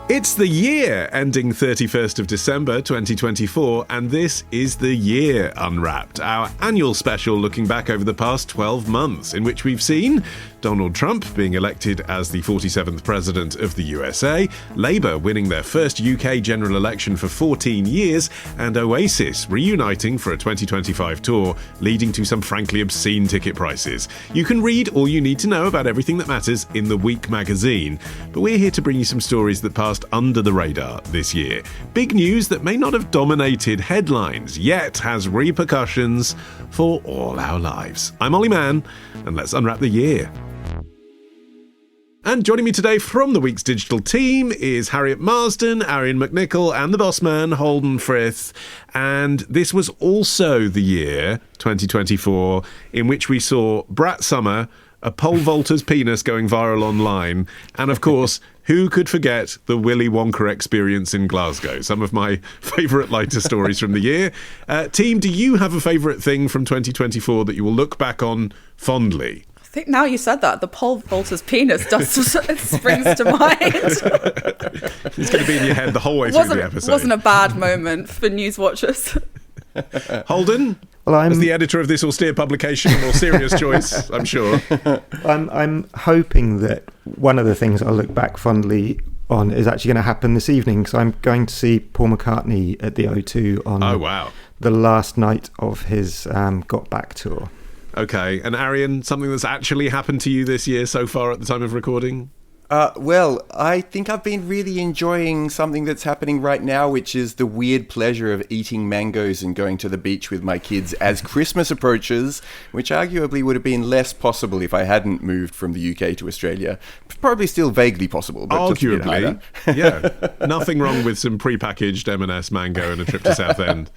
It's the year ending 31st of December 2024, and this is the Year Unwrapped, our annual special looking back over the past 12 months, in which we've seen Donald Trump being elected as the 47th President of the USA, Labour winning their first UK general election for 14 years, and Oasis reuniting for a 2025 tour, leading to some frankly obscene ticket prices. You can read all you need to know about everything that matters in The Week magazine, but we're here to bring you some stories that passed under the radar this year. Big news that may not have dominated headlines, yet has repercussions for all our lives. I'm Olly Mann, and let's unwrap the year. And joining me today from the Week's digital team is Harriet Marsden, Arion McNicoll, and the boss man, Holden, Frith. And this was also the year, 2024, in which we saw Brat Summer, a pole vaulter's penis going viral online, and of course, who could forget the Willy Wonka experience in Glasgow? Some of my favourite lighter stories from the year. Team, do you have a favourite thing from 2024 that you will look back on fondly? I think now you said that, the pole vaulter's penis springs to mind. It's going to be in your head the whole way through the episode. Wasn't a bad moment for news watchers. Holden? Well, as the editor of this austere publication, a more serious choice, I'm sure. I'm hoping that one of the things I'll look back fondly on is actually going to happen this evening. So I'm going to see Paul McCartney at the O2 on the last night of his Got Back tour. Okay, and Arion, something that's actually happened to you this year so far at the time of recording? Well, I think I've been really enjoying something that's happening right now, which is the weird pleasure of eating mangoes and going to the beach with my kids as Christmas approaches, which arguably would have been less possible if I hadn't moved from the UK to Australia. Probably still vaguely possible, but arguably, yeah. Nothing wrong with some prepackaged M&S mango and a trip to Southend.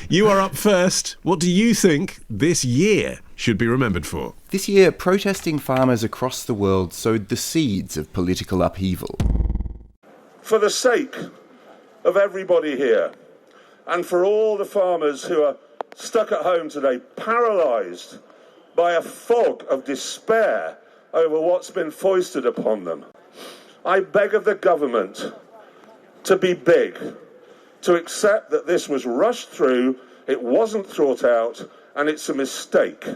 You are up first. What do you think this year should be remembered for? This year, protesting farmers across the world sowed the seeds of political upheaval. For the sake of everybody here, and for all the farmers who are stuck at home today, paralysed by a fog of despair over what's been foisted upon them, I beg of the government to be big, to accept that this was rushed through, it wasn't thought out, and it's a mistake.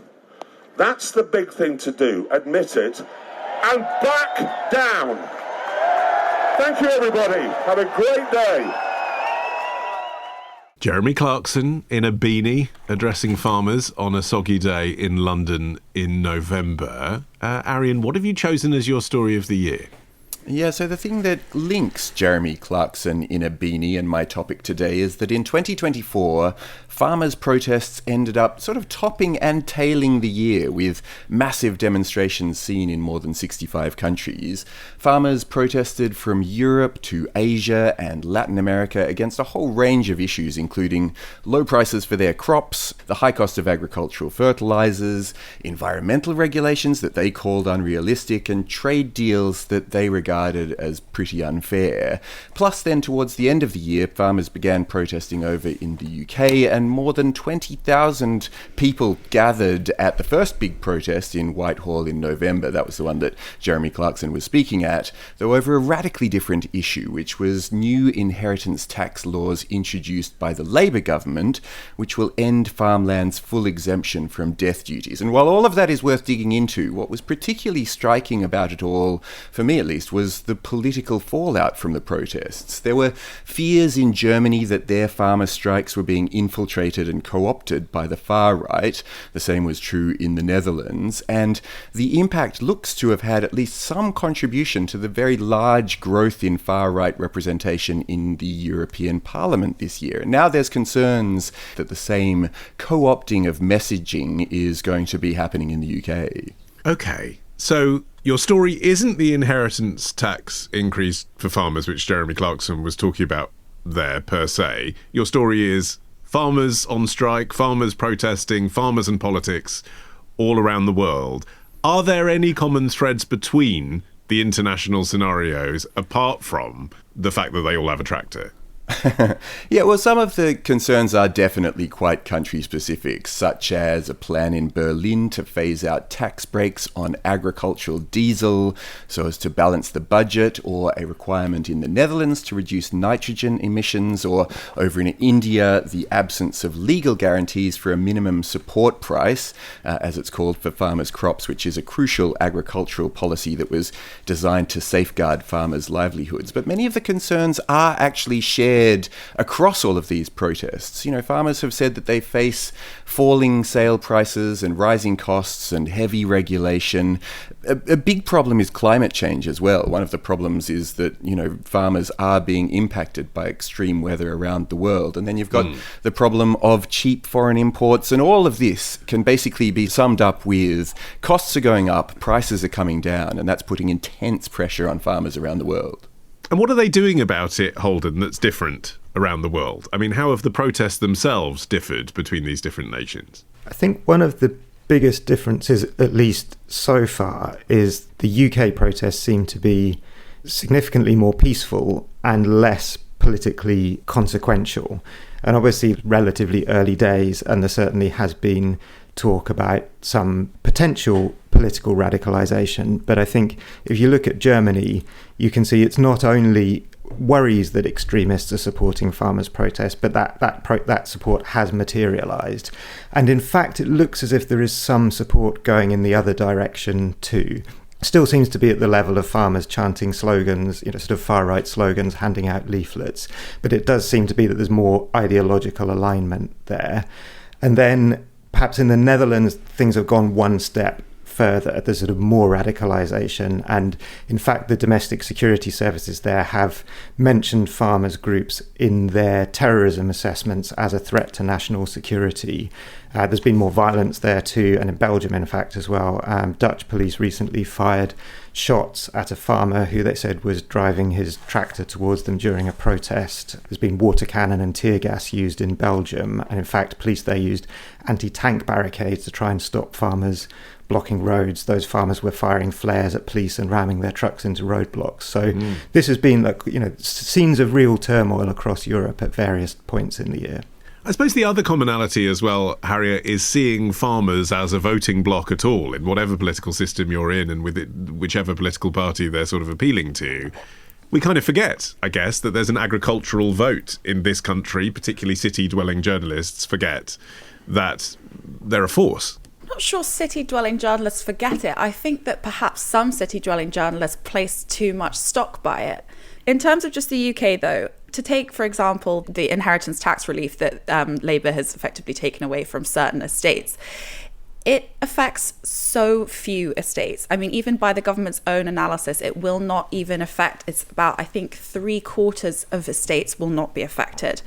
That's the big thing to do, admit it, and back down. Thank you, everybody. Have a great day. Jeremy Clarkson in a beanie addressing farmers on a soggy day in London in November. Arion, what have you chosen as your story of the year? Yeah, so the thing that links Jeremy Clarkson in a beanie and my topic today is that in 2024, farmers' protests ended up sort of topping and tailing the year with massive demonstrations seen in more than 65 countries. Farmers protested from Europe to Asia and Latin America against a whole range of issues, including low prices for their crops, the high cost of agricultural fertilizers, environmental regulations that they called unrealistic, and trade deals that they regarded as pretty unfair. Plus, then towards the end of the year, farmers began protesting over in the UK, and more than 20,000 people gathered at the first big protest in Whitehall in November. That was the one that Jeremy Clarkson was speaking at, though over a radically different issue, which was new inheritance tax laws introduced by the Labour government, which will end farmland's full exemption from death duties. And while all of that is worth digging into, what was particularly striking about it all, for me at least, was the political fallout from the protests. There were fears in Germany that their farmer strikes were being infiltrated and co-opted by the far right. The same was true in the Netherlands, and the impact looks to have had at least some contribution to the very large growth in far right representation in the European Parliament this year. Now there's concerns that the same co-opting of messaging is going to be happening in the UK. Okay, so your story isn't the inheritance tax increase for farmers, which Jeremy Clarkson was talking about there per se. Your story is farmers on strike, farmers protesting, farmers and politics all around the world. Are there any common threads between the international scenarios apart from the fact that they all have a tractor? Yeah, well, some of the concerns are definitely quite country-specific, such as a plan in Berlin to phase out tax breaks on agricultural diesel so as to balance the budget, or a requirement in the Netherlands to reduce nitrogen emissions, or over in India, the absence of legal guarantees for a minimum support price, as it's called, for farmers' crops, which is a crucial agricultural policy that was designed to safeguard farmers' livelihoods. But many of the concerns are actually shared across all of these protests. You know, farmers have said that they face falling sale prices and rising costs and heavy regulation. A big problem is climate change as well. One of the problems is that, you know, farmers are being impacted by extreme weather around the world. And then you've got the problem of cheap foreign imports, and all of this can basically be summed up with costs are going up, prices are coming down, and that's putting intense pressure on farmers around the world. And what are they doing about it, Holden, that's different around the world? I mean, how have the protests themselves differed between these different nations? I think one of the biggest differences, at least so far, is the UK protests seem to be significantly more peaceful and less politically consequential. And obviously, relatively early days, and there certainly has been talk about some potential political radicalisation. But I think if you look at Germany, you can see it's not only worries that extremists are supporting farmers' protests, but that support has materialised. And in fact, it looks as if there is some support going in the other direction too. Still seems to be at the level of farmers chanting slogans, you know, sort of far-right slogans, handing out leaflets. But it does seem to be that there's more ideological alignment there. And then perhaps in the Netherlands, things have gone one step further. There's sort of more radicalisation, and in fact the domestic security services there have mentioned farmers groups in their terrorism assessments as a threat to national security. There's been more violence there too, and in Belgium in fact as well. Dutch police recently fired shots at a farmer who they said was driving his tractor towards them during a protest. There's been water cannon and tear gas used in Belgium, and in fact police there used anti-tank barricades to try and stop farmers blocking roads. Those farmers were firing flares at police and ramming their trucks into roadblocks. So this has been, like, you know, scenes of real turmoil across Europe at various points in the year. I suppose the other commonality as well, Harriet, is seeing farmers as a voting bloc at all, in whatever political system you're in and with it, whichever political party they're sort of appealing to. We kind of forget, I guess, that there's an agricultural vote in this country. Particularly city-dwelling journalists forget that they're a force. I'm not sure city-dwelling journalists forget it. I think that perhaps some city-dwelling journalists place too much stock by it. In terms of just the UK, though, to take, for example, the inheritance tax relief that Labour has effectively taken away from certain estates, it affects so few estates. I mean, even by the government's own analysis, it will not even affect, it's about, I think, 3/4 of estates will not be affected.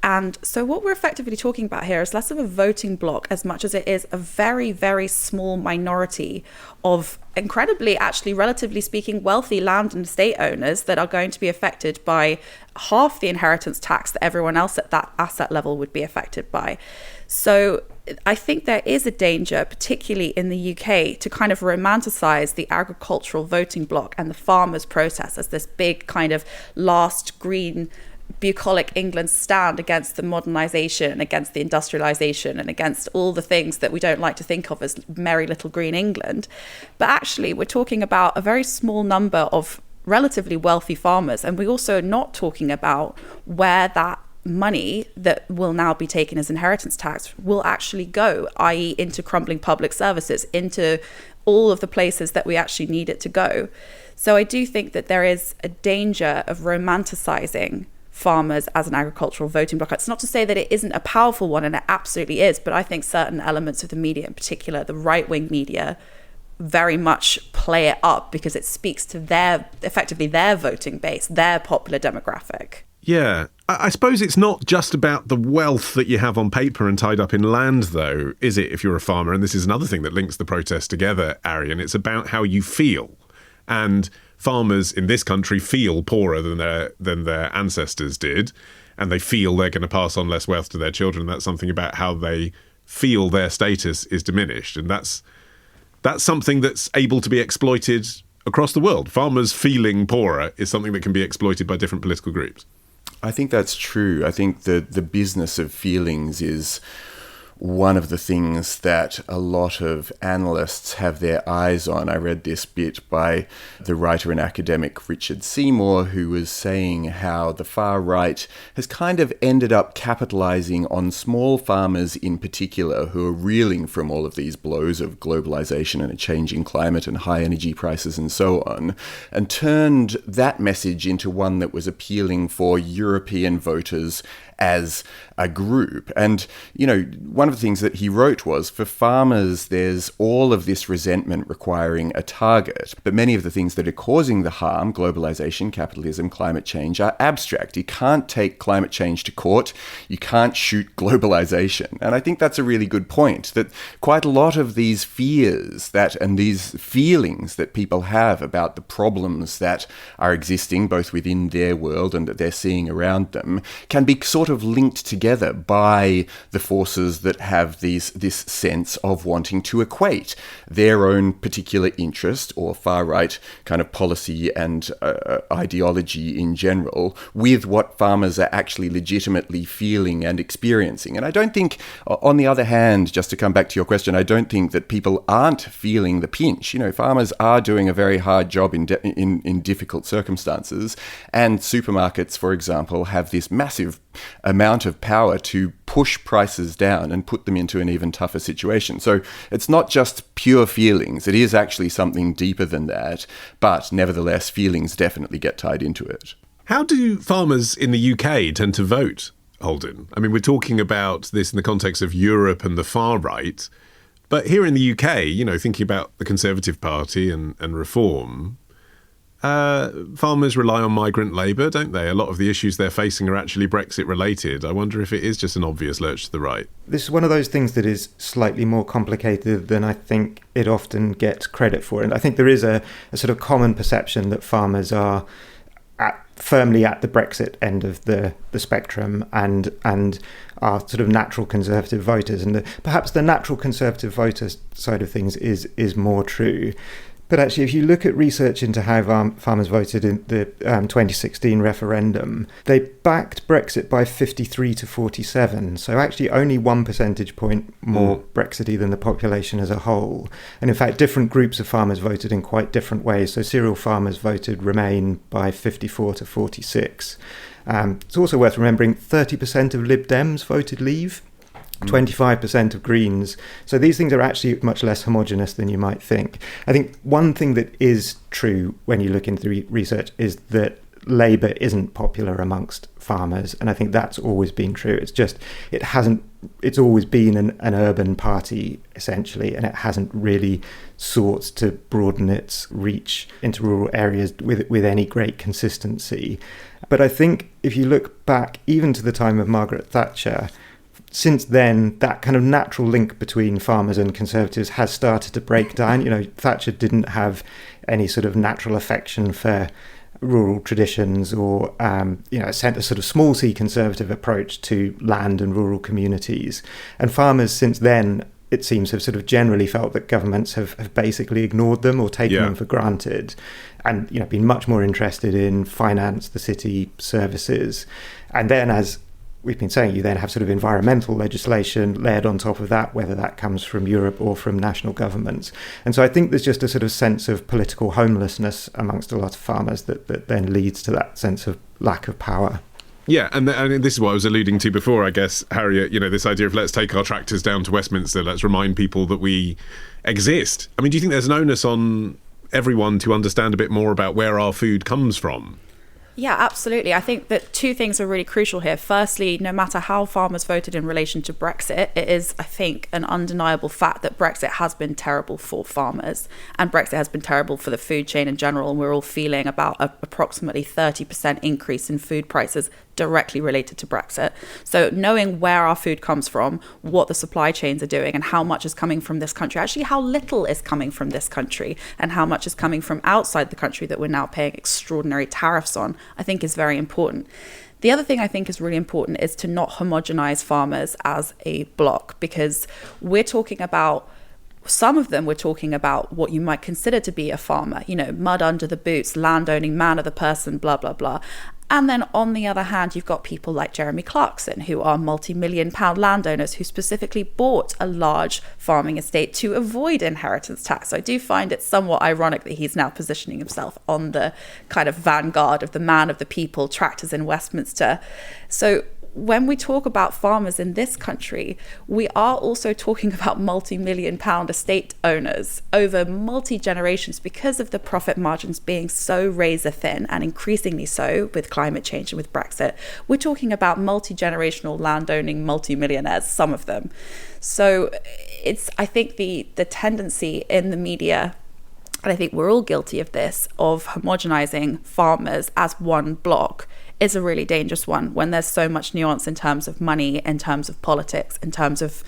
And so what we're effectively talking about here is less of a voting bloc as much as it is a very, very small minority of incredibly, actually, relatively speaking, wealthy land and estate owners that are going to be affected by half the inheritance tax that everyone else at that asset level would be affected by. So I think there is a danger, particularly in the UK, to kind of romanticize the agricultural voting bloc and the farmers' protest as this big kind of last green bucolic England stand against the modernisation and against the industrialisation and against all the things that we don't like to think of as merry little green England. But actually, we're talking about a very small number of relatively wealthy farmers, and we're also not talking about where that money that will now be taken as inheritance tax will actually go, i.e. into crumbling public services, into all of the places that we actually need it to go. So I do think that there is a danger of romanticising farmers as an agricultural voting bloc. It's not to say that it isn't a powerful one, and it absolutely is, but I think certain elements of the media, in particular the right-wing media, very much play it up because it speaks to effectively their voting base, their popular demographic. Yeah, I suppose it's not just about the wealth that you have on paper and tied up in land, though, is it, if you're a farmer? And this is another thing that links the protest together, Arion. It's about how you feel. And farmers in this country feel poorer than their ancestors did, and they feel they're going to pass on less wealth to their children. That's something about how they feel their status is diminished, and that's something that's able to be exploited across the world. Farmers feeling poorer is something that can be exploited by different political groups. I think that's true. I think the business of feelings is one of the things that a lot of analysts have their eyes on. I read this bit by the writer and academic Richard Seymour, who was saying how the far right has kind of ended up capitalizing on small farmers in particular who are reeling from all of these blows of globalization and a changing climate and high energy prices and so on, and turned that message into one that was appealing for European voters as a group. And, you know, one of the things that he wrote was, for farmers, there's all of this resentment requiring a target, but many of the things that are causing the harm, globalization, capitalism, climate change, are abstract. You can't take climate change to court. You can't shoot globalization. And I think that's a really good point, that quite a lot of these fears and these feelings that people have about the problems that are existing both within their world and that they're seeing around them can be sort of linked together by the forces that have this sense of wanting to equate their own particular interest or far-right kind of policy and ideology in general with what farmers are actually legitimately feeling and experiencing. And I don't think, on the other hand, just to come back to your question, I don't think that people aren't feeling the pinch. You know, farmers are doing a very hard job in difficult circumstances, and supermarkets, for example, have this massive amount of power to push prices down and put them into an even tougher situation. So it's not just pure feelings. It is actually something deeper than that. But nevertheless, feelings definitely get tied into it. How do farmers in the UK tend to vote, Holden? I mean, we're talking about this in the context of Europe and the far right. But here in the UK, you know, thinking about the Conservative Party and Reform, farmers rely on migrant labour, don't they? A lot of the issues they're facing are actually Brexit related. I wonder if it is just an obvious lurch to the right. This is one of those things that is slightly more complicated than I think it often gets credit for. And I think there is a sort of common perception that farmers are firmly at the Brexit end of the spectrum and are sort of natural Conservative voters. And perhaps the natural Conservative voter side of things is more true. But actually, if you look at research into how farmers voted in the 2016 referendum, they backed Brexit by 53 to 47. So actually only 1 percentage point more Brexity than the population as a whole. And in fact, different groups of farmers voted in quite different ways. So cereal farmers voted Remain by 54 to 46. It's also worth remembering 30% of Lib Dems voted Leave. 25% of Greens. So these things are actually much less homogenous than you might think. I think one thing that is true when you look into the research is that Labour isn't popular amongst farmers, and I think that's always been true. It's always been an urban party essentially, and it hasn't really sought to broaden its reach into rural areas with any great consistency. But I think if you look back even to the time of Margaret Thatcher, since then, that kind of natural link between farmers and Conservatives has started to break down. You know, Thatcher didn't have any sort of natural affection for rural traditions or, sent a sort of small c Conservative approach to land and rural communities. And farmers since then, it seems, have sort of generally felt that governments have basically ignored them or taken them for granted and, you know, been much more interested in finance, the city services. And then, as we've been saying, you then have sort of environmental legislation layered on top of that, whether that comes from Europe or from national governments. And so I think there's just a sort of sense of political homelessness amongst a lot of farmers that then leads to that sense of lack of power. Yeah, and this is what I was alluding to before, I guess, Harriet, you know, this idea of let's take our tractors down to Westminster, let's remind people that we exist. I mean, do you think there's an onus on everyone to understand a bit more about where our food comes from? Yeah, absolutely. I think that two things are really crucial here. Firstly, no matter how farmers voted in relation to Brexit, it is, I think, an undeniable fact that Brexit has been terrible for farmers and Brexit has been terrible for the food chain in general. And we're all feeling about approximately 30% increase in food prices directly related to Brexit. So knowing where our food comes from, what the supply chains are doing and how much is coming from this country, actually how little is coming from this country and how much is coming from outside the country that we're now paying extraordinary tariffs on, I think is very important. The other thing I think is really important is to not homogenize farmers as a block, because we're talking about some of them, we're talking about what you might consider to be a farmer, you know, mud under the boots, land owning, man of the person, blah, blah, blah. And then on the other hand, you've got people like Jeremy Clarkson, who are multi-million pound landowners who specifically bought a large farming estate to avoid inheritance tax. So I do find it somewhat ironic that he's now positioning himself on the kind of vanguard of the man of the people, tractors in Westminster. So when we talk about farmers in this country, we are also talking about multi-million pound estate owners over multi-generations because of the profit margins being so razor thin, and increasingly so with climate change and with Brexit. We're talking about multi-generational landowning multi-millionaires, some of them. So it's, I think, the tendency in the media, and I think we're all guilty of this, of homogenizing farmers as one block, is a really dangerous one when there's so much nuance in terms of money, in terms of politics, in terms of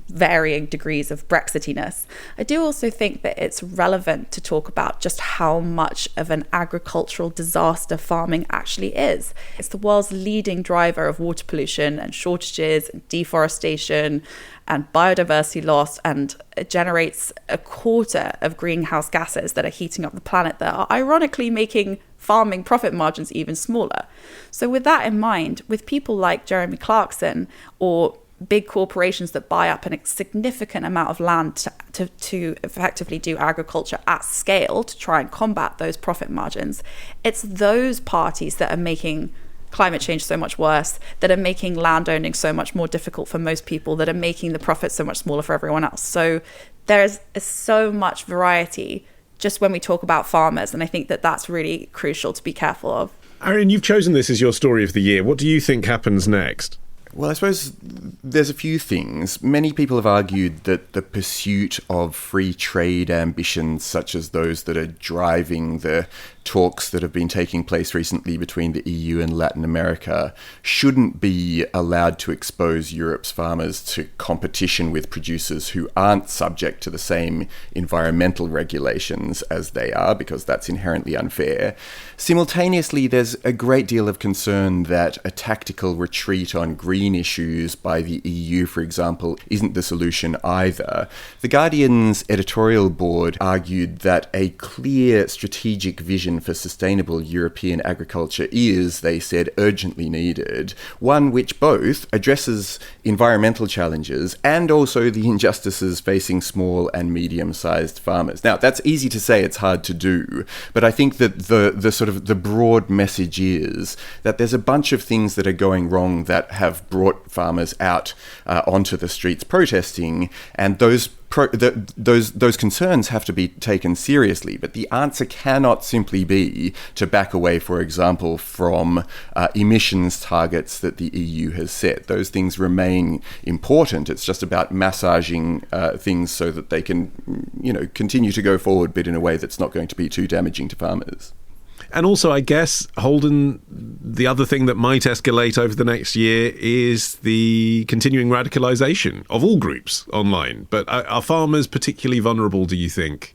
varying degrees of Brexitiness. I do also think that it's relevant to talk about just how much of an agricultural disaster farming actually is. It's the world's leading driver of water pollution and shortages and deforestation and biodiversity loss, and it generates a quarter of greenhouse gases that are heating up the planet that are ironically making farming profit margins even smaller. So with that in mind, with people like Jeremy Clarkson or big corporations that buy up a significant amount of land to effectively do agriculture at scale to try and combat those profit margins, it's those parties that are making climate change so much worse, that are making landowning so much more difficult for most people, that are making the profits so much smaller for everyone else. So there's so much variety just when we talk about farmers, and I think that that's really crucial to be careful of. Arion, you've chosen this as your story of the year. What do you think happens next? Well, I suppose there's a few things. Many people have argued that the pursuit of free trade ambitions, such as those that are driving the talks that have been taking place recently between the EU and Latin America, shouldn't be allowed to expose Europe's farmers to competition with producers who aren't subject to the same environmental regulations as they are, because that's inherently unfair. Simultaneously, there's a great deal of concern that a tactical retreat on green issues by the EU, for example, isn't the solution either. The Guardian's editorial board argued that a clear strategic vision for sustainable European agriculture is, they said, urgently needed, one which both addresses environmental challenges and also the injustices facing small and medium-sized farmers. Now, that's easy to say, it's hard to do, but I think that the sort of the broad message is that there's a bunch of things that are going wrong that have brought farmers out onto the streets protesting, and those concerns have to be taken seriously, but the answer cannot simply be to back away, for example, from emissions targets that the EU has set. Those things remain important. It's just about massaging things so that they can, continue to go forward, but in a way that's not going to be too damaging to farmers. And also, I guess, Holden, the other thing that might escalate over the next year is the continuing radicalisation of all groups online. But are farmers particularly vulnerable, do you think,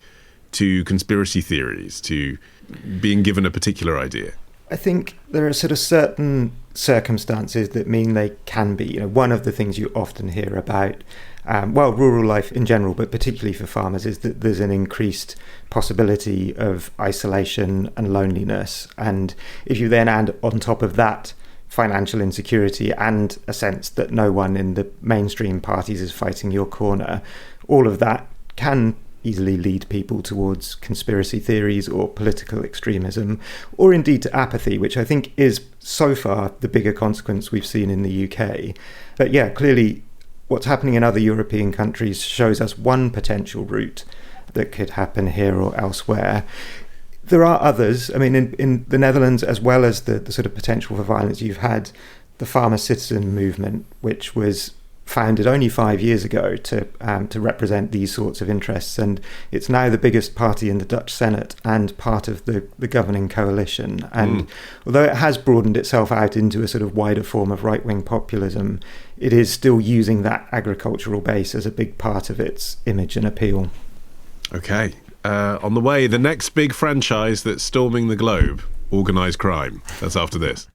to conspiracy theories, to being given a particular idea? I think there are sort of certain circumstances that mean they can be. One of the things you often hear about, rural life in general, but particularly for farmers, is that there's an increased possibility of isolation and loneliness. And if you then add on top of that financial insecurity and a sense that no one in the mainstream parties is fighting your corner, all of that can easily lead people towards conspiracy theories or political extremism, or indeed to apathy, which I think is so far the bigger consequence we've seen in the UK. But yeah, clearly what's happening in other European countries shows us one potential route that could happen here or elsewhere. There are others. I mean, in the Netherlands, as well as the sort of potential for violence, you've had the farmer citizen movement, which was founded only 5 years ago to represent these sorts of interests, and it's now the biggest party in the Dutch Senate and part of the governing coalition. And although it has broadened itself out into a sort of wider form of right-wing populism, it is still using that agricultural base as a big part of its image and appeal. Okay. On the way, the next big franchise that's storming the globe, organised crime. That's after this.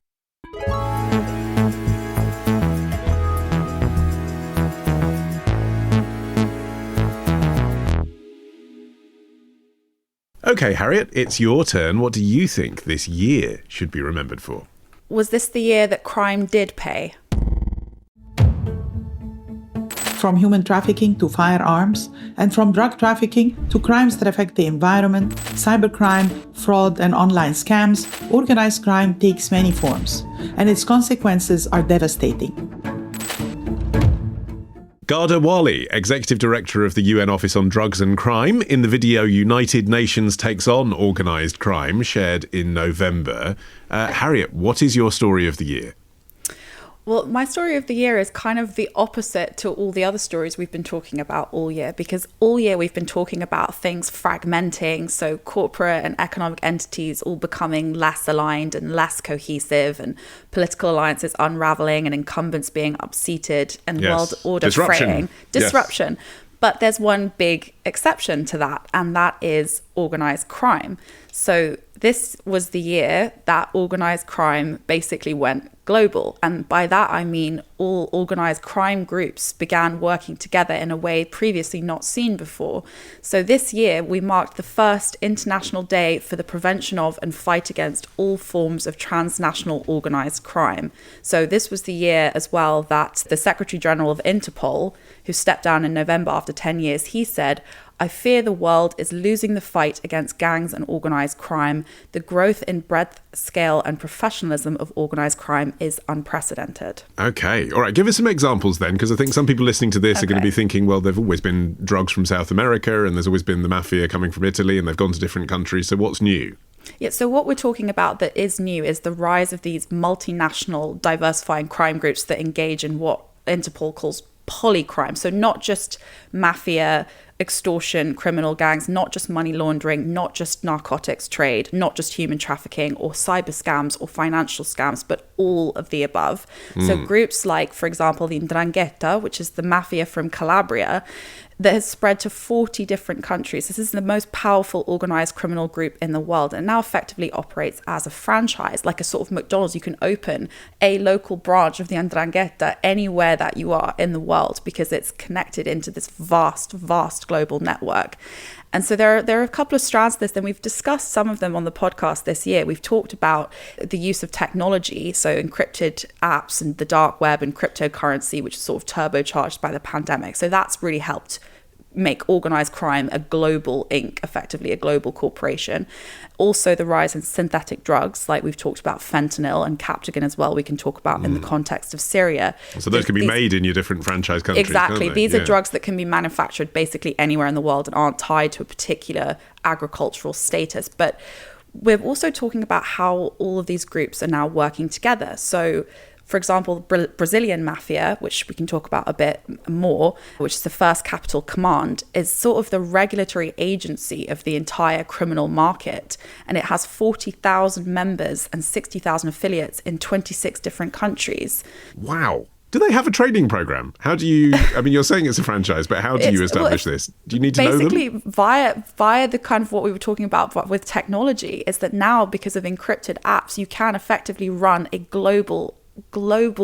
Okay, Harriet, it's your turn. What do you think this year should be remembered for? was this the year that crime did pay? From human trafficking to firearms, and from drug trafficking to crimes that affect the environment, cybercrime, fraud, and online scams, organized crime takes many forms, and its consequences are devastating. Garda Wally, Executive Director of the UN Office on Drugs and Crime, in the video United Nations Takes On Organised Crime, shared in November. Harriet, what is your story of the year? Well, my story of the year is kind of the opposite to all the other stories we've been talking about all year, because all year we've been talking about things fragmenting, so corporate and economic entities all becoming less aligned and less cohesive, and political alliances unraveling and incumbents being upseated and world order fraying. Disruption. Yes. But there's one big exception to that, and that is organised crime. So this was the year that organised crime basically went global. And by that, I mean all organised crime groups began working together in a way previously not seen before. So this year, we marked the first International Day for the prevention of and fight against all forms of transnational organised crime. So this was the year as well that the Secretary General of Interpol, who stepped down in November after 10 years, he said, "I fear the world is losing the fight against gangs and organised crime. The growth in breadth, scale and professionalism of organised crime is unprecedented." Okay. All right. Give us some examples then, because I think some people listening to this are going to be thinking, well, there've always been drugs from South America and there's always been the mafia coming from Italy and they've gone to different countries. So what's new? Yeah, so what we're talking about that is new is the rise of these multinational diversifying crime groups that engage in what Interpol calls polycrime. So not just mafia, extortion, criminal gangs, not just money laundering, not just narcotics trade, not just human trafficking or cyber scams or financial scams, but all of the above. So groups like, for example, the 'Ndrangheta, which is the mafia from Calabria, that has spread to 40 different countries. This is the most powerful organized criminal group in the world, and now effectively operates as a franchise, like a sort of McDonald's. You can open a local branch of the 'Ndrangheta anywhere that you are in the world because it's connected into this vast, vast global network. And so there are a couple of strands to this, and we've discussed some of them on the podcast this year. We've talked about the use of technology, so encrypted apps and the dark web and cryptocurrency, which is sort of turbocharged by the pandemic. So that's really helped make organized crime a global Inc., effectively a global corporation. Also the rise in synthetic drugs, like we've talked about fentanyl and Captagon as well, we can talk about in the context of Syria. So those can be made in your different franchise countries. Exactly. These are drugs that can be manufactured basically anywhere in the world and aren't tied to a particular agricultural status. But we're also talking about how all of these groups are now working together. So for example, Brazilian mafia, which we can talk about a bit more, which is the First Capital Command, is sort of the regulatory agency of the entire criminal market. And it has 40,000 members and 60,000 affiliates in 26 different countries. Wow. Do they have a training program? How do you, I mean, you're saying it's a franchise, but how do you establish this? Do you need to know them? Basically, via the kind of what we were talking about with technology, is that now, because of encrypted apps, you can effectively run a global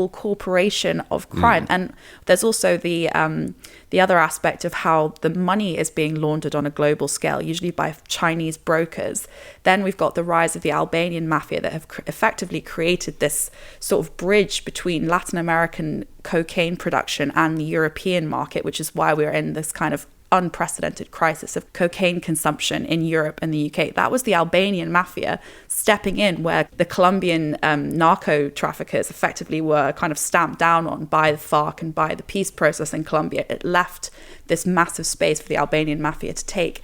corporation of crime. And there's also the other aspect of how the money is being laundered on a global scale, usually by Chinese brokers. Then we've got the rise of the Albanian mafia that have effectively created this sort of bridge between Latin American cocaine production and the European market, which is why we're in this kind of unprecedented crisis of cocaine consumption in Europe and the UK. That was the Albanian mafia stepping in, where the Colombian narco traffickers effectively were kind of stamped down on by the FARC and by the peace process in Colombia. It left this massive space for the Albanian mafia to take.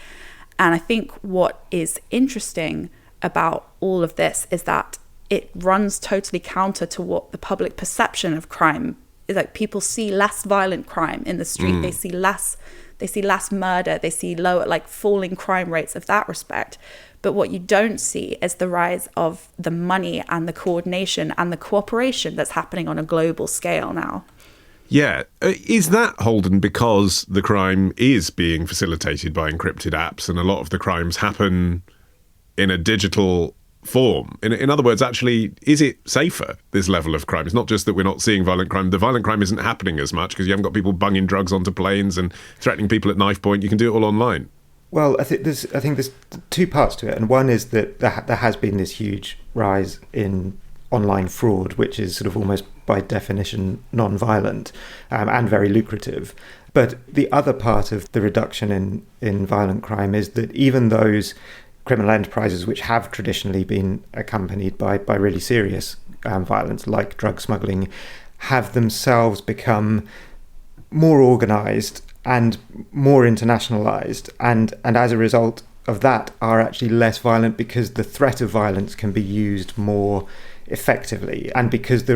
And I think what is interesting about all of this is that it runs totally counter to what the public perception of crime is. Like, people see less violent crime in the street. They see less murder, they see lower, like, falling crime rates of that respect. But what you don't see is the rise of the money and the coordination and the cooperation that's happening on a global scale now. Yeah. Is that, Holden, because the crime is being facilitated by encrypted apps and a lot of the crimes happen in a digital form? In other words, actually, is it safer, this level of crime? It's not just that we're not seeing violent crime. The violent crime isn't happening as much because you haven't got people bunging drugs onto planes and threatening people at knife point. You can do it all online. Well, I think there's two parts to it. And one is that there has been this huge rise in online fraud, which is sort of almost by definition non-violent and very lucrative. But the other part of the reduction in violent crime is that even those criminal enterprises which have traditionally been accompanied by really serious violence, like drug smuggling, have themselves become more organised and more internationalised, and as a result of that are actually less violent because the threat of violence can be used more effectively, and because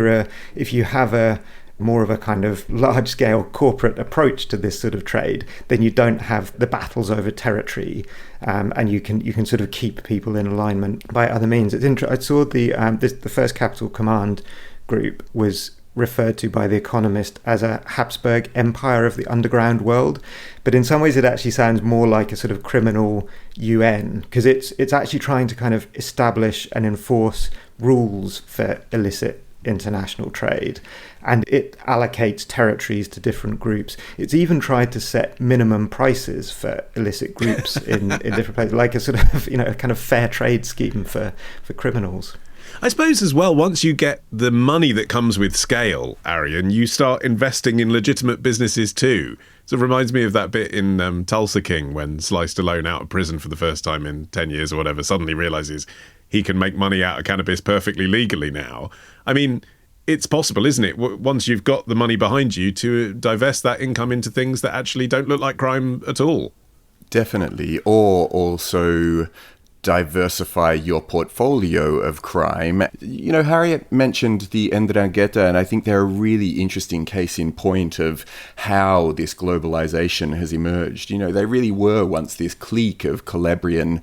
if you have a more of a kind of large-scale corporate approach to this sort of trade, then you don't have the battles over territory, and you can sort of keep people in alignment by other means. I saw the First Capital Command group was referred to by The Economist as a Habsburg empire of the underground world, but in some ways it actually sounds more like a sort of criminal UN, because it's actually trying to kind of establish and enforce rules for illicit international trade, and it allocates territories to different groups. It's even tried to set minimum prices for illicit groups in different places, like a sort of a kind of fair trade scheme for criminals. I suppose as well, once you get the money that comes with scale, Arion, you start investing in legitimate businesses too. So it reminds me of that bit in Tulsa King when Sly Stallone, out of prison for the first time in 10 years or whatever, suddenly realises he can make money out of cannabis perfectly legally now. I mean, it's possible, isn't it, once you've got the money behind you, to divest that income into things that actually don't look like crime at all? Definitely. Or also diversify your portfolio of crime. You know, Harriet mentioned the 'Ndrangheta, and I think they're a really interesting case in point of how this globalization has emerged. You know, they really were once this clique of Calabrian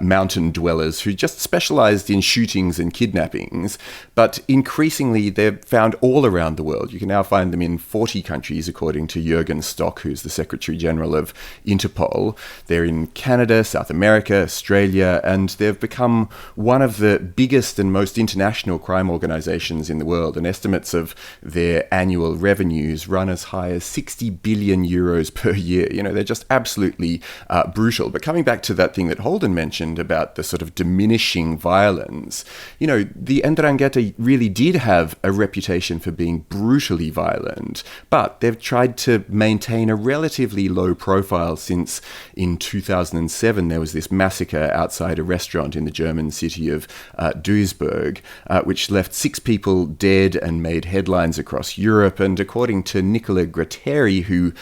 mountain dwellers who just specialized in shootings and kidnappings, but increasingly they're found all around the world. You can now find them in 40 countries, according to Jürgen Stock, who's the Secretary General of Interpol. They're in Canada, South America, Australia, and they've become one of the biggest and most international crime organizations in the world, and estimates of their annual revenues run as high as 60 billion euros per year. You know, they're just absolutely brutal. But coming back to that thing that Holden mentioned about the sort of diminishing violence, you know, the 'Ndrangheta really did have a reputation for being brutally violent, but they've tried to maintain a relatively low profile since in 2007 there was this massacre outside a restaurant in the German city of Duisburg, which left 6 people dead and made headlines across Europe. And according to Nicola Gratteri, who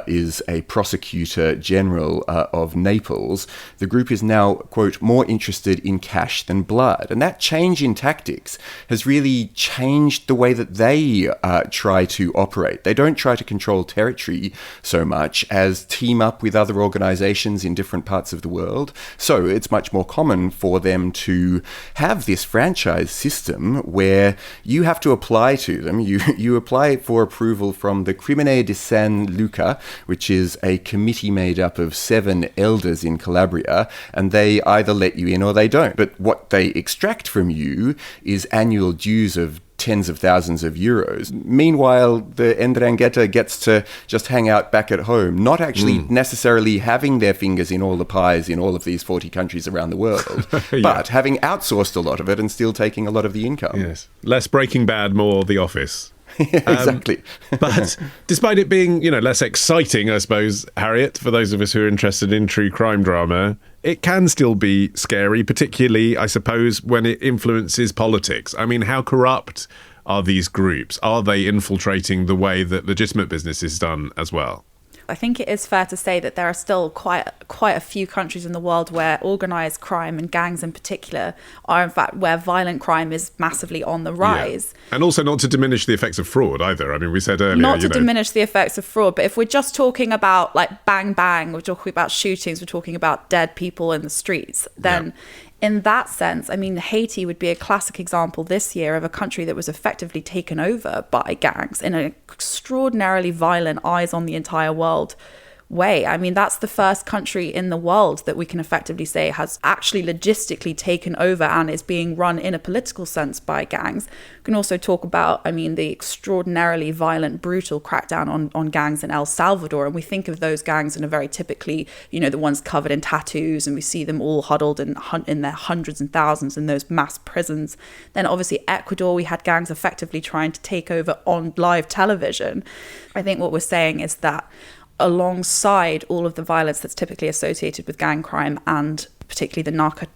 is a prosecutor general of Naples, the group is now, quote, more interested in cash than blood. And that change in tactics has really changed the way that they try to operate. They don't try to control territory so much as team up with other organizations in different parts of the world. So it's much more common for them to have this franchise system where you have to apply to them. You apply for approval from the Crimine di San Luca, which is a committee made up of 7 elders in Calabria, and they either let you in or they don't. But what they extract from you is annual dues of tens of thousands of euros. Meanwhile, the 'Ndrangheta gets to just hang out back at home, not actually necessarily having their fingers in all the pies in all of these 40 countries around the world, but having outsourced a lot of it and still taking a lot of the income. Yes. Less Breaking Bad, more The Office. Exactly. But despite it being, less exciting, I suppose, Harriet, for those of us who are interested in true crime drama, it can still be scary, particularly, I suppose, when it influences politics. I mean, how corrupt are these groups? Are they infiltrating the way that legitimate business is done as well? I think it is fair to say that there are still quite a few countries in the world where organised crime, and gangs in particular, are in fact where violent crime is massively on the rise. Yeah. And also not to diminish the effects of fraud either. I mean, we said earlier... Not to diminish the effects of fraud, but if we're just talking about like bang bang, we're talking about shootings, we're talking about dead people in the streets, then... Yeah. In that sense, I mean, Haiti would be a classic example this year of a country that was effectively taken over by gangs in an extraordinarily violent, eyes on the entire world way. I mean, that's the first country in the world that we can effectively say has actually logistically taken over and is being run in a political sense by gangs. We can also talk about, I mean, the extraordinarily violent, brutal crackdown on gangs in El Salvador. And we think of those gangs in a very typically, the ones covered in tattoos, and we see them all huddled in their hundreds and thousands in those mass prisons. Then obviously Ecuador, we had gangs effectively trying to take over on live television. I think what we're saying is that alongside all of the violence that's typically associated with gang crime and particularly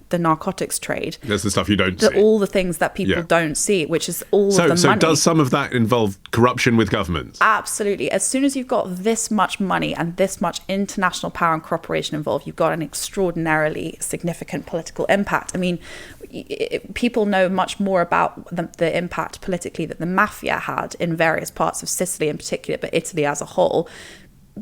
the narcotics trade, there's the stuff you don't see. All the things that people don't see, which is all of the money. So does some of that involve corruption with governments? Absolutely. As soon as you've got this much money and this much international power and cooperation involved, you've got an extraordinarily significant political impact. I mean, people know much more about the impact politically that the mafia had in various parts of Sicily in particular, but Italy as a whole.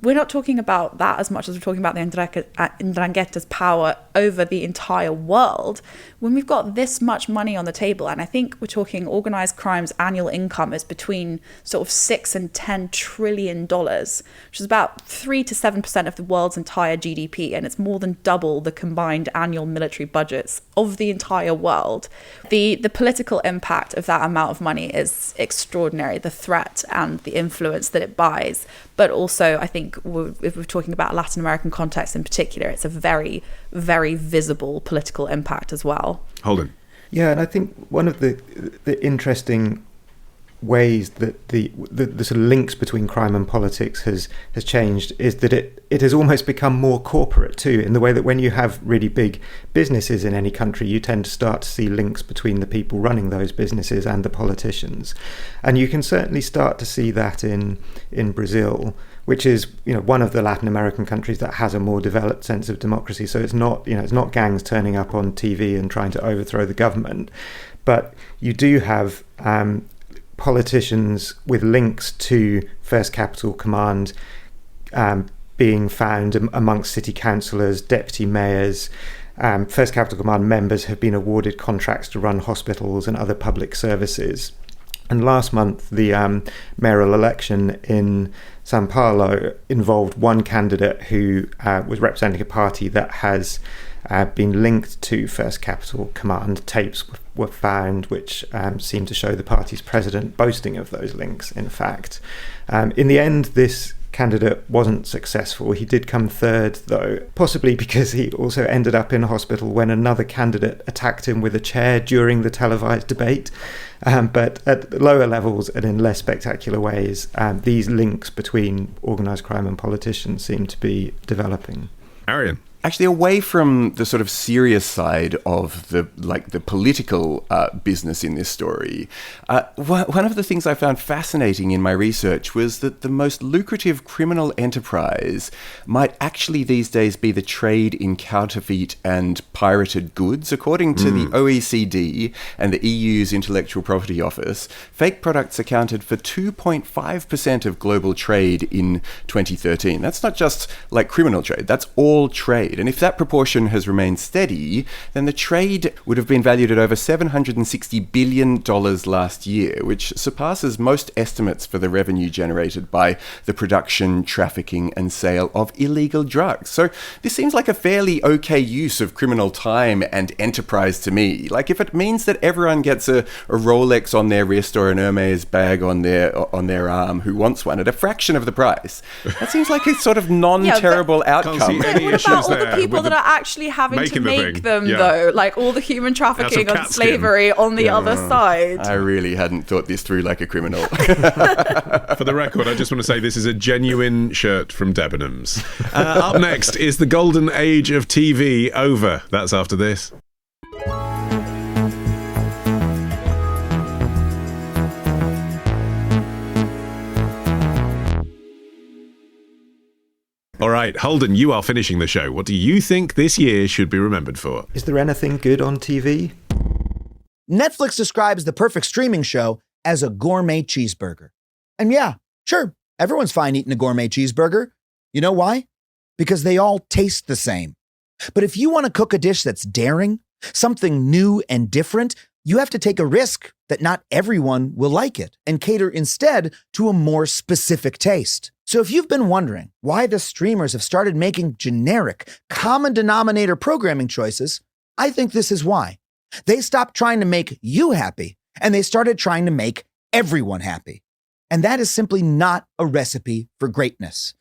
We're not talking about that as much as we're talking about the 'Ndrangheta's power over the entire world. When we've got this much money on the table, and I think we're talking organised crime's annual income is between sort of $6 and $10 trillion, which is about 3 to 7% of the world's entire GDP, and it's more than double the combined annual military budgets of the entire world. The political impact of that amount of money is extraordinary, the threat and the influence that it buys. But also, I think if we're talking about Latin American context in particular, it's a very, very visible political impact as well. Holden. Yeah, and I think one of the interesting ways that the sort of links between crime and politics has changed is that it has almost become more corporate too, in the way that when you have really big businesses in any country, you tend to start to see links between the people running those businesses and the politicians. And you can certainly start to see that in Brazil, which is one of the Latin American countries that has a more developed sense of democracy. So it's not gangs turning up on TV and trying to overthrow the government, but you do have politicians with links to First Capital Command being found amongst city councillors, deputy mayors. First Capital Command members have been awarded contracts to run hospitals and other public services. And last month, the mayoral election in São Paulo involved one candidate who was representing a party that has been linked to First Capital Command. Tapes were found which seemed to show the party's president boasting of those links, in fact. In the end, this candidate wasn't successful. He did come third, though, possibly because he also ended up in hospital when another candidate attacked him with a chair during the televised debate. But at lower levels and in less spectacular ways, these links between organised crime and politicians seem to be developing. Arion. Actually, away from the sort of serious side of the political business in this story, one of the things I found fascinating in my research was that the most lucrative criminal enterprise might actually these days be the trade in counterfeit and pirated goods. According to the OECD and the EU's Intellectual Property Office, fake products accounted for 2.5% of global trade in 2013. That's not just like criminal trade, that's all trade. And if that proportion has remained steady, then the trade would have been valued at over $760 billion last year, which surpasses most estimates for the revenue generated by the production, trafficking, and sale of illegal drugs. So this seems like a fairly okay use of criminal time and enterprise to me. Like, if it means that everyone gets a Rolex on their wrist or an Hermes bag on their arm who wants one at a fraction of the price, that seems like a sort of non-terrible outcome. What about all the people that are actually having to make them, though? Like all the human trafficking and slavery on the other side. I really hadn't thought this through like a criminal. For the record, I just want to say this is a genuine shirt from Debenhams. Up next, is the golden age of TV over? That's after this. All right, Holden, you are finishing the show. What do you think this year should be remembered for? Is there anything good on TV? Netflix describes the perfect streaming show as a gourmet cheeseburger. And yeah, sure, everyone's fine eating a gourmet cheeseburger. You know why? Because they all taste the same. But if you want to cook a dish that's daring, something new and different, you have to take a risk that not everyone will like it and cater instead to a more specific taste. So if you've been wondering why the streamers have started making generic, common denominator programming choices, I think this is why. They stopped trying to make you happy, and they started trying to make everyone happy. And that is simply not a recipe for greatness.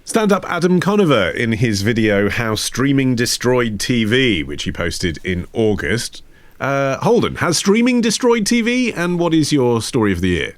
Stand-up Adam Conover in his video How Streaming Destroyed TV, which he posted in August. Holden, has streaming destroyed TV, and what is your story of the year?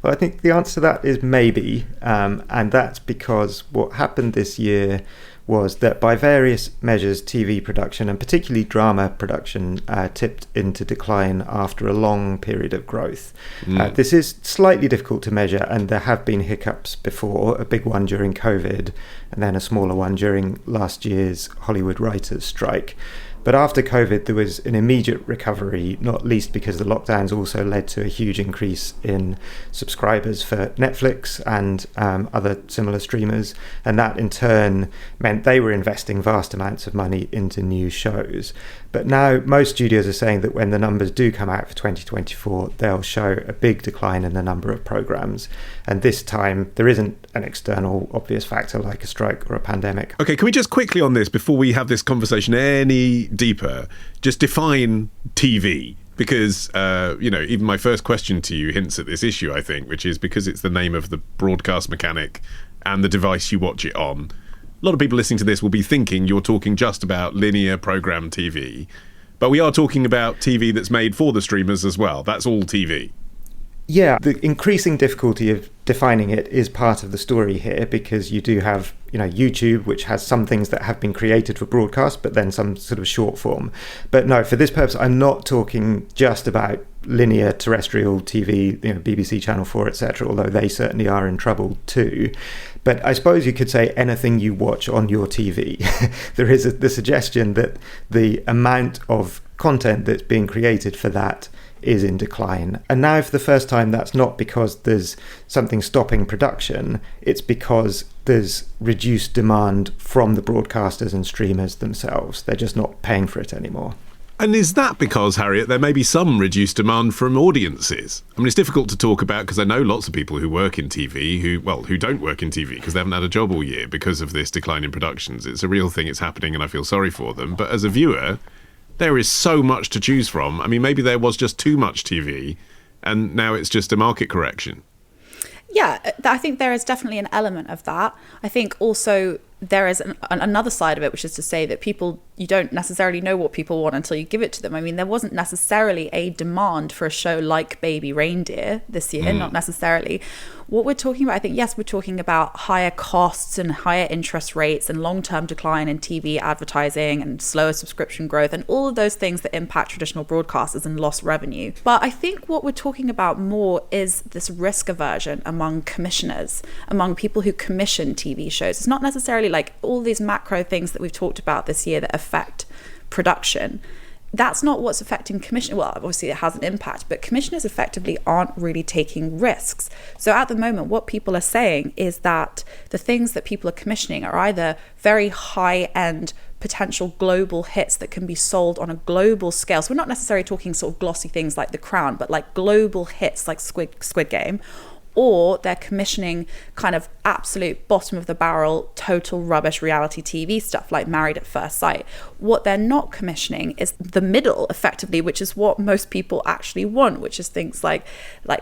Well, I think the answer to that is maybe, and that's because what happened this year was that by various measures, TV production, and particularly drama production, tipped into decline after a long period of growth. This is slightly difficult to measure, and there have been hiccups before, a big one during COVID, and then a smaller one during last year's Hollywood writers' strike. But after COVID, there was an immediate recovery, not least because the lockdowns also led to a huge increase in subscribers for Netflix and other similar streamers. And that in turn meant they were investing vast amounts of money into new shows. But now most studios are saying that when the numbers do come out for 2024, they'll show a big decline in the number of programs. And this time, there isn't an external obvious factor like a strike or a pandemic. Okay, can we just quickly on this, before we have this conversation any deeper, just define TV? Because, even my first question to you hints at this issue, I think, which is because it's the name of the broadcast mechanic and the device you watch it on. A lot of people listening to this will be thinking you're talking just about linear program TV, but we are talking about TV that's made for the streamers as well. That's all TV. Yeah, the increasing difficulty of defining it is part of the story here, because you do have, YouTube, which has some things that have been created for broadcast, but then some sort of short form. But no, for this purpose, I'm not talking just about linear terrestrial TV, BBC Channel 4, etc., although they certainly are in trouble too. But I suppose you could say anything you watch on your TV. There is the suggestion that the amount of content that's being created for that is in decline. And now for the first time, that's not because there's something stopping production, it's because there's reduced demand from the broadcasters and streamers themselves. They're just not paying for it anymore. And is that because, Harriet, there may be some reduced demand from audiences? I mean, it's difficult to talk about because I know lots of people who work in TV who don't work in TV because they haven't had a job all year because of this decline in productions. It's a real thing, it's happening, and I feel sorry for them. But as a viewer, there is so much to choose from. I mean, maybe there was just too much TV, and now it's just a market correction. Yeah, I think there is definitely an element of that. I think also there is another side of it, which is to say that you don't necessarily know what people want until you give it to them. I mean, there wasn't necessarily a demand for a show like Baby Reindeer this year, not necessarily. What we're talking about, I think, yes, we're talking about higher costs and higher interest rates and long-term decline in TV advertising and slower subscription growth and all of those things that impact traditional broadcasters and lost revenue. But I think what we're talking about more is this risk aversion among commissioners, among people who commission TV shows. It's not necessarily like all these macro things that we've talked about this year that affect production. That's not what's affecting commission. Well, obviously it has an impact, but commissioners effectively aren't really taking risks. So at the moment, what people are saying is that the things that people are commissioning are either very high-end potential global hits that can be sold on a global scale. So we're not necessarily talking sort of glossy things like The Crown, but like global hits like Squid Game, or they're commissioning kind of absolute bottom of the barrel, total rubbish reality TV stuff like Married at First Sight. What they're not commissioning is the middle, effectively, which is what most people actually want, which is things like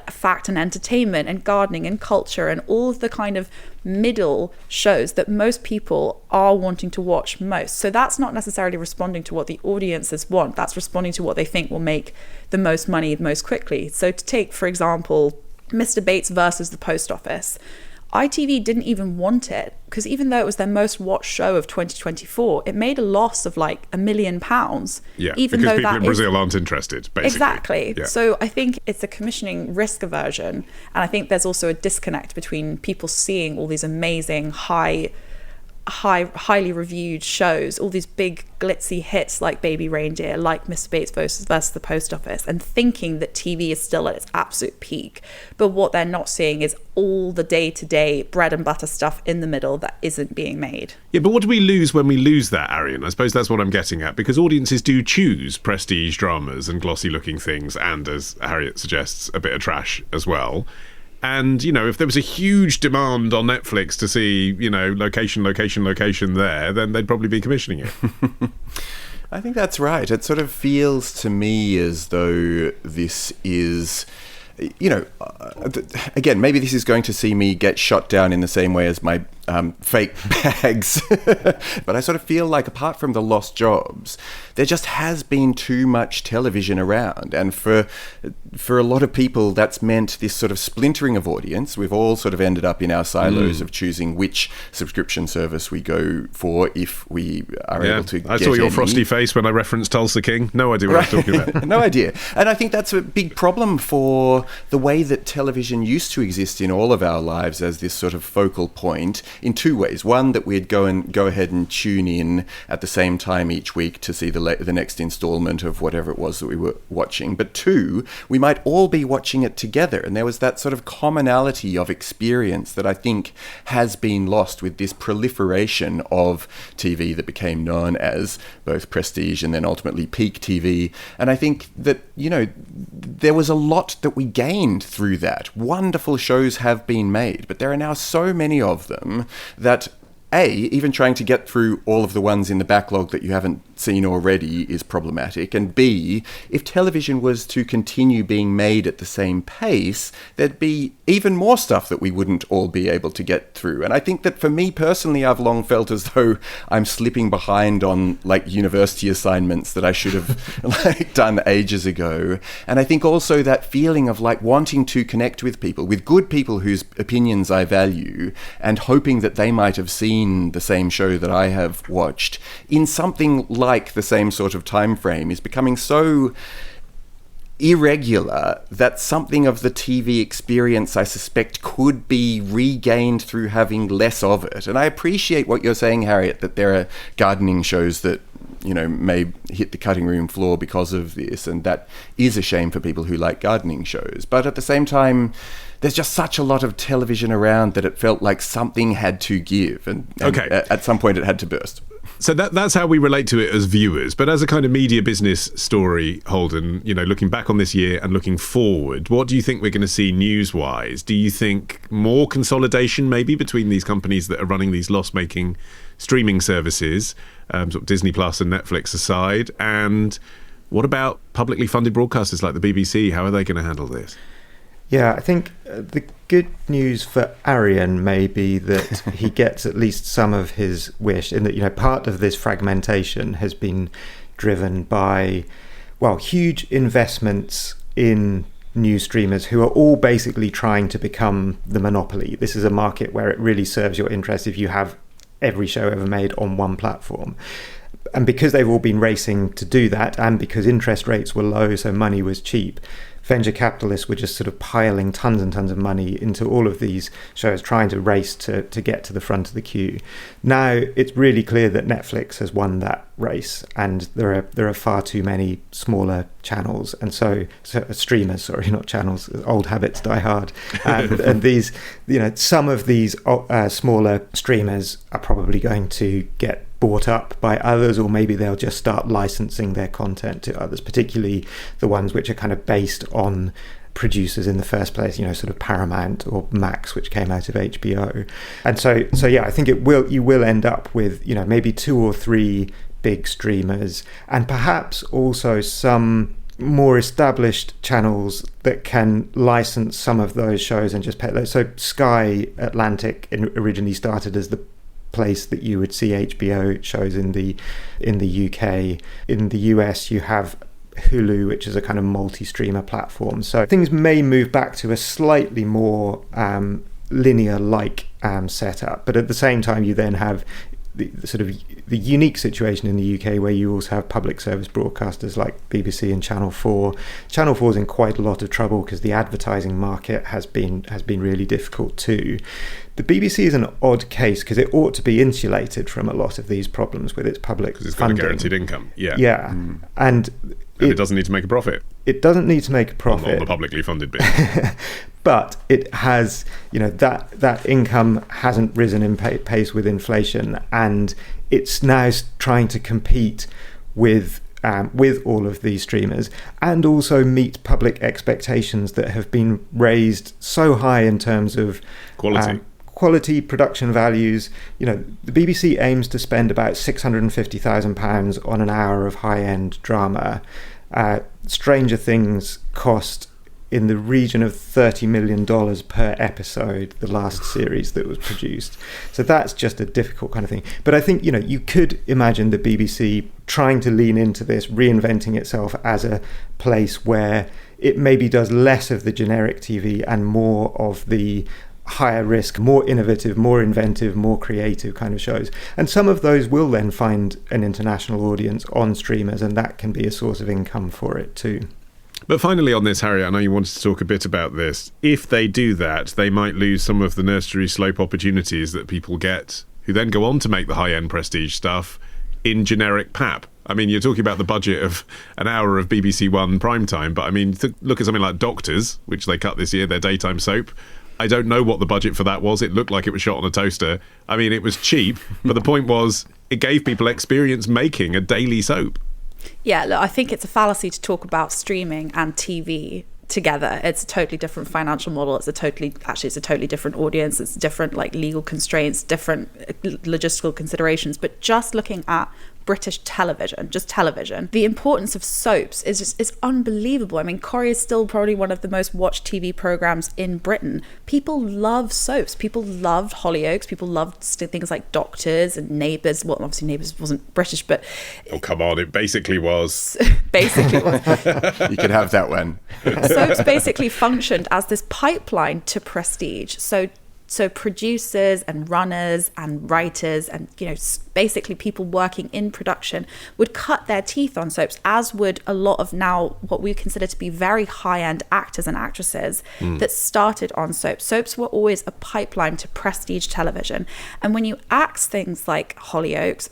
fact and entertainment and gardening and culture and all of the kind of middle shows that most people are wanting to watch most. So that's not necessarily responding to what the audiences want. That's responding to what they think will make the most money most quickly. So to take, for example, Mr. Bates versus the Post Office, ITV didn't even want it because even though it was their most watched show of 2024, it made a loss of like £1 million. Yeah, even because though people in Brazil aren't interested, basically. Exactly. Yeah. So I think it's a commissioning risk aversion, and I think there's also a disconnect between people seeing all these amazing highly reviewed shows, all these big glitzy hits like Baby Reindeer, like Mr. Bates versus the Post Office, and thinking that TV is still at its absolute peak. But what they're not seeing is all the day-to-day bread and butter stuff in the middle that isn't being made. Yeah, but what do we lose when we lose that, Arion? I suppose that's what I'm getting at, because audiences do choose prestige dramas and glossy-looking things, and, as Harriet suggests, a bit of trash as well. And, if there was a huge demand on Netflix to see, location there, then they'd probably be commissioning it. I think that's right. It sort of feels to me as though this is... again, maybe this is going to see me get shot down in the same way as my fake bags. But I sort of feel like, apart from the lost jobs, there just has been too much television around. And for a lot of people, that's meant this sort of splintering of audience. We've all sort of ended up in our silos of choosing which subscription service we go for if we are able to get I saw your any. frosty face when I referenced Tulsa King. No idea what I was talking about. No idea. And I think that's a big problem for the way that television used to exist in all of our lives as this sort of focal point in two ways. One, that we'd go ahead and tune in at the same time each week to see the next installment of whatever it was that we were watching. But two, we might all be watching it together. And there was that sort of commonality of experience that I think has been lost with this proliferation of TV that became known as both prestige and then ultimately peak TV. And I think that, there was a lot that we gained through that. Wonderful shows have been made, but there are now so many of them that even trying to get through all of the ones in the backlog that you haven't seen already is problematic, and B, if television was to continue being made at the same pace, there'd be even more stuff that we wouldn't all be able to get through. And I think that for me personally, I've long felt as though I'm slipping behind on university assignments that I should have done ages ago. And I think also that feeling of wanting to connect with people, with good people whose opinions I value, and hoping that they might have seen the same show that I have watched in something like the same sort of time frame is becoming so irregular that something of the TV experience, I suspect, could be regained through having less of it. And I appreciate what you're saying, Harriet, that there are gardening shows that may hit the cutting room floor because of this, and that is a shame for people who like gardening shows. But at the same time, there's just such a lot of television around that it felt like something had to give, and at some point it had to burst. So that's how we relate to it as viewers. But as a kind of media business story, Holden, looking back on this year and looking forward, what do you think we're going to see news-wise? Do you think more consolidation maybe between these companies that are running these loss-making streaming services, sort of Disney Plus and Netflix aside? And what about publicly funded broadcasters like the BBC? How are they going to handle this? Yeah, I think the good news for Arion may be that he gets at least some of his wish, in that, part of this fragmentation has been driven by, huge investments in new streamers who are all basically trying to become the monopoly. This is a market where it really serves your interest if you have every show ever made on one platform. And because they've all been racing to do that, and because interest rates were low, so money was cheap, venture capitalists were just sort of piling tons and tons of money into all of these shows, trying to race to get to the front of the queue. Now it's really clear that Netflix has won that race, and there are far too many smaller channels, and so streamers, sorry, not channels. Old habits die hard, and these, some of these smaller streamers are probably going to get bought up by others, or maybe they'll just start licensing their content to others, particularly the ones which are kind of based on producers in the first place, sort of Paramount or Max, which came out of HBO. And so I think you will end up with, maybe 2 or 3 big streamers, and perhaps also some more established channels that can license some of those shows and just pay those. So Sky Atlantic originally started as the place that you would see HBO shows in the UK. In the US, you have Hulu, which is a kind of multi-streamer platform. So things may move back to a slightly more linear-like setup, but at the same time, you then have the sort of the unique situation in the UK where you also have public service broadcasters like BBC and Channel 4. Channel 4 is in quite a lot of trouble because the advertising market has been really difficult too. The BBC is an odd case because it ought to be insulated from a lot of these problems with its public funding. It's got a guaranteed income. Yeah. And it doesn't need to make a profit. It doesn't need to make a profit. On the publicly funded bit. But it has, that income hasn't risen in pace with inflation, and it's now trying to compete with with all of these streamers, and also meet public expectations that have been raised so high in terms of quality, production values. You know, the BBC aims to spend about £650,000 on an hour of high-end drama. Stranger Things cost in the region of $30 million per episode, the last series that was produced. So that's just a difficult kind of thing. But I think, you know, you could imagine the BBC trying to lean into this, reinventing itself as a place where it maybe does less of the generic TV and more of the higher risk, more innovative, more inventive, more creative kind of shows. And some of those will then find an international audience on streamers, and that can be a source of income for it too. But finally on this, Harriet, I know you wanted to talk a bit about this. If they do that, they might lose some of the nursery slope opportunities that people get, who then go on to make the high-end prestige stuff in generic pap. I mean, you're talking about the budget of an hour of BBC One primetime, but I mean, look at something like Doctors, which they cut this year, their daytime soap. I don't know what the budget for that was. It looked like it was shot on a toaster. I mean, it was cheap, but the point was it gave people experience making a daily soap. Yeah, look, I think it's a fallacy to talk about streaming and TV together. It's a totally different financial model. It's a totally different audience. It's different legal constraints, different logistical considerations. But just looking at British television, just television, the importance of soaps is unbelievable. I mean, Corrie is still probably one of the most watched TV programs in Britain. People love soaps. People loved Hollyoaks. People loved things like Doctors and Neighbours. Well, obviously Neighbours wasn't British, but... Oh, come on, it basically was. Basically was. You could have that one. Soaps basically functioned as this pipeline to prestige. So producers and runners and writers and, you know, basically people working in production would cut their teeth on soaps, as would a lot of now what we consider to be very high-end actors and actresses that started on soaps. Soaps were always a pipeline to prestige television. And when you axe things like Hollyoaks,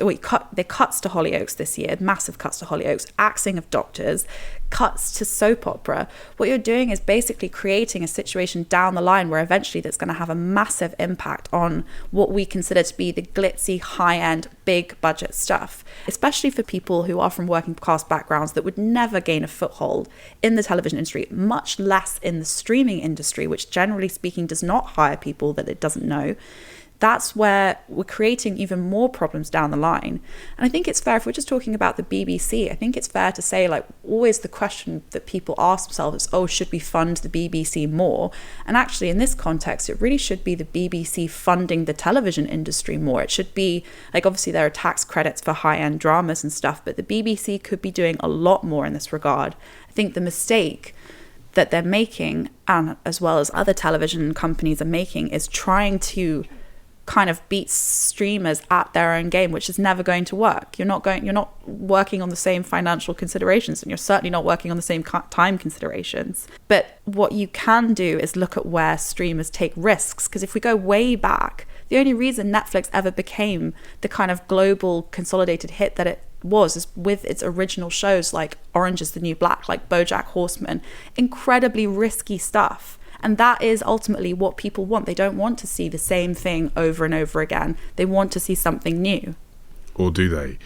the cuts to Hollyoaks this year, massive cuts to Hollyoaks, axing of Doctors, cuts to soap opera, what you're doing is basically creating a situation down the line where eventually that's going to have a massive impact on what we consider to be the glitzy, high-end, big budget stuff, especially for people who are from working class backgrounds that would never gain a foothold in the television industry, much less in the streaming industry, which generally speaking does not hire people that it doesn't know. That's where we're creating even more problems down the line. And I think it's fair, if we're just talking about the BBC, I think it's fair to say, always the question that people ask themselves is, should we fund the BBC more? And actually, in this context, it really should be the BBC funding the television industry more. It should be, obviously there are tax credits for high-end dramas and stuff, but the BBC could be doing a lot more in this regard. I think the mistake that they're making, and as well as other television companies are making, is trying to kind of beat streamers at their own game, which is never going to work. You're not working on the same financial considerations, and you're certainly not working on the same time considerations. But what you can do is look at where streamers take risks, because if we go way back, the only reason Netflix ever became the kind of global consolidated hit that it was is with its original shows like Orange is the New Black, like BoJack Horseman, incredibly risky stuff. And that is ultimately what people want. They don't want to see the same thing over and over again. They want to see something new. Or do they?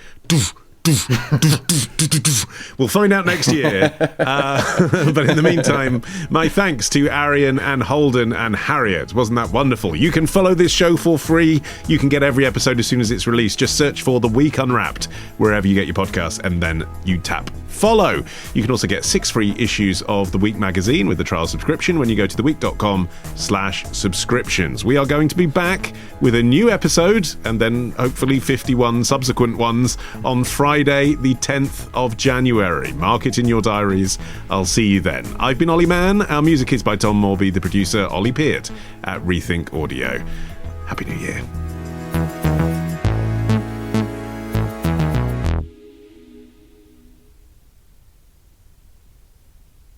We'll find out next year. But in the meantime, my thanks to Arion and Holden and Harriet. Wasn't that wonderful? You can follow this show for free. You can get every episode as soon as it's released. Just search for The Week Unwrapped wherever you get your podcasts, and then you tap follow. You can also get 6 free issues of The Week magazine with the trial subscription when you go to theweek.com/subscriptions. We are going to be back with a new episode, and then hopefully 51 subsequent ones on Friday, the 10th of January. Mark it in your diaries. I'll see you then. I've been Olly Mann. Our music is by Tom Morby, the producer Ollie Peart at Rethink Audio. Happy New Year.